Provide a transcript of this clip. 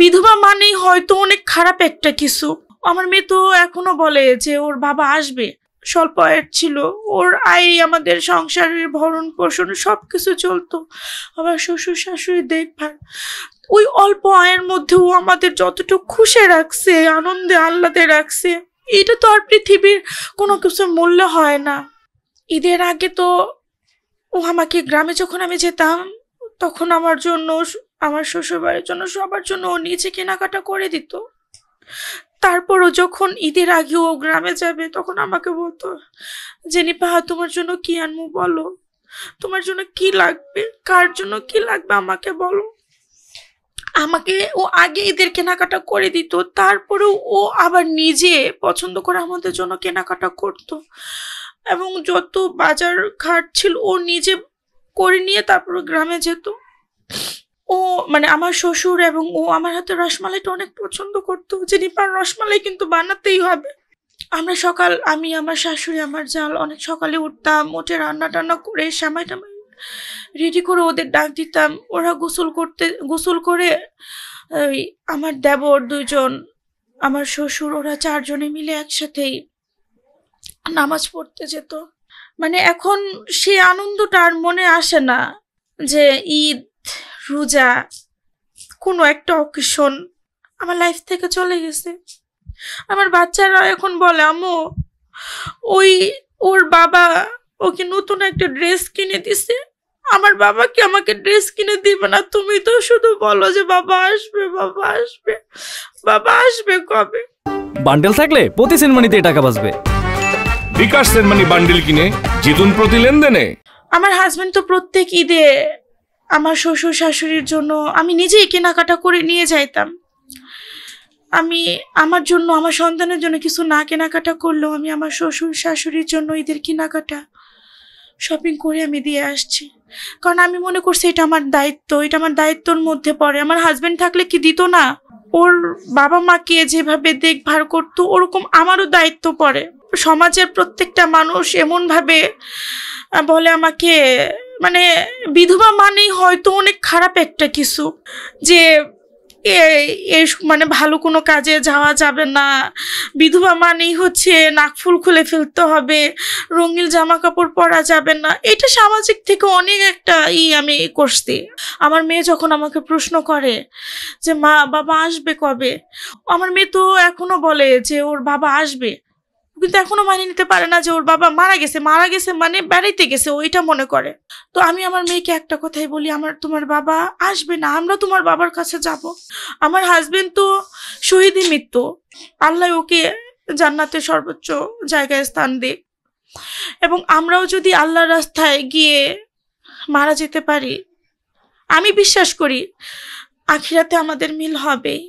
বিধবা মানেই হয়তো অনেক খারাপ একটা কিছু। আমার মেয়ে তো এখনো বলে যে ওর বাবা আসবে। স্বল্প আয়ের ছিল, ওর আয় আমাদের সংসারের ভরণ পোষণ সবকিছু চলতো, আবার শ্বশুর শাশুড়ি দেখভাল। ওই অল্প আয়ের মধ্যেও আমাদের যতটুকু খুশি রাখছে, আনন্দে আহ্লাদে রাখছে, এটা তো আর পৃথিবীর কোনো কিছু মূল্য হয় না। ঈদের আগে তো ও আমাকে গ্রামে যখন আমি যেতাম তখন আমার জন্য, আমার শ্বশুর বাড়ির জন্য, সবার জন্য ও নিজে কেনাকাটা করে দিত। তারপরও যখন ঈদের আগে ও গ্রামে যাবে তখন আমাকে বলতো যে নিপা তোমার জন্য কি আনবো বলো, তোমার জন্য কি লাগবে, কার জন্য কি লাগবে আমাকে বলো। আমাকে ও আগে ঈদের কেনাকাটা করে দিত, তারপরেও ও আবার নিজে পছন্দ করে আমাদের জন্য কেনাকাটা করতো এবং যত বাজার ঘাট ছিল ও নিজে করে নিয়ে তারপর গ্রামে যেত। ও মানে আমার শ্বশুর এবং ও আমার হাতে রসমালাইটা অনেক পছন্দ করতো, যে নিপার রসমালাই কিন্তু বানাতেই হবে। আমরা আমি আমার শাশুড়ি আমার জাল অনেক সকালে উঠতাম, উঠে রান্না টান্না করে সামাই টামাই রেডি করে ওদের ডাক দিতাম। ওরা গোসল করে ওই আমার দেবর দুজন, আমার শ্বশুর, ওরা চারজনে মিলে একসাথেই নামাজ পড়তে যেত। মানে এখন সে আনন্দটা আর মনে আসে না যে ঈদ, রোজা, কোনো একটা অকেশন আমার লাইফ থেকে চলে গেছে। আমার বাচ্চারা এখন বলে আম্মু ওর বাবা ওকে নতুন একটা ড্রেস কিনে দিছে, আমার বাবা কি আমাকে ড্রেস কিনে দিবে না? তুমি তো শুধু বলো যে বাবা আসবে, বাবা আসবে, বাবা আসবে কবে? বান্ডেল থাকলে প্রতি সেনমানিতে টাকা বাঁচবে। বিকাশ সেনমানি বান্ডেল কিনে জিতুন প্রতি লেনদেনে। আমার হাজবেন্ড তো প্রত্যেক ঈদে আমার শ্বশুর শাশুড়ির জন্য আমি নিজেই কেনাকাটা করে নিয়ে যাইতাম। আমি আমার জন্য, আমার সন্তানের জন্য কিছু না কেনাকাটা করলেও আমি আমার শ্বশুর শাশুড়ির জন্য ঈদের কেনাকাটা শপিং করে আমি দিয়ে আসছি, কারণ আমি মনে করছি এটা আমার দায়িত্ব, এটা আমার দায়িত্বর মধ্যে পড়ে। আমার হাজবেন্ড থাকলে কি দিত না? ওর বাবা মাকে যেভাবে দেখভাল করতো ওরকম আমারও দায়িত্ব পড়ে। সমাজের প্রত্যেকটা মানুষ এমন ভাবে বলে আমাকে, মানে বিধবা মানেই হয়তো অনেক খারাপ একটা কিছু, যে মানে ভালো কোনো কাজে যাওয়া যাবে না, বিধবা মানেই হচ্ছে নাকফুল খুলে ফেলতে হবে, রঙিন জামা কাপড় পরা যাবে না। এটা সামাজিক থেকে অনেক একটা আমি করছি। আমার মেয়ে যখন আমাকে প্রশ্ন করে যে মা বাবা আসবে কবে, আমার মেয়ে তো এখনো বলে যে ওর বাবা আসবে, কিন্তু এখনো মানিয়ে নিতে পারে না যে ওর বাবা মারা গেছে মানে বেড়াইতে গেছে, ওইটা মনে করে। তো আমি আমার মেয়েকে একটা কথাই বলি, তোমার বাবা আসবে না, আমরা তোমার বাবার কাছে যাব। আমার হাজবেন্ড তো শহীদী মৃত্যু, আল্লাহ ওকে জান্নাতে সর্বোচ্চ জায়গায় স্থান দিক, এবং আমরাও যদি আল্লাহর রাস্তায় গিয়ে মারা যেতে পারি, আমি বিশ্বাস করি আখিরাতে আমাদের মিল হবেই।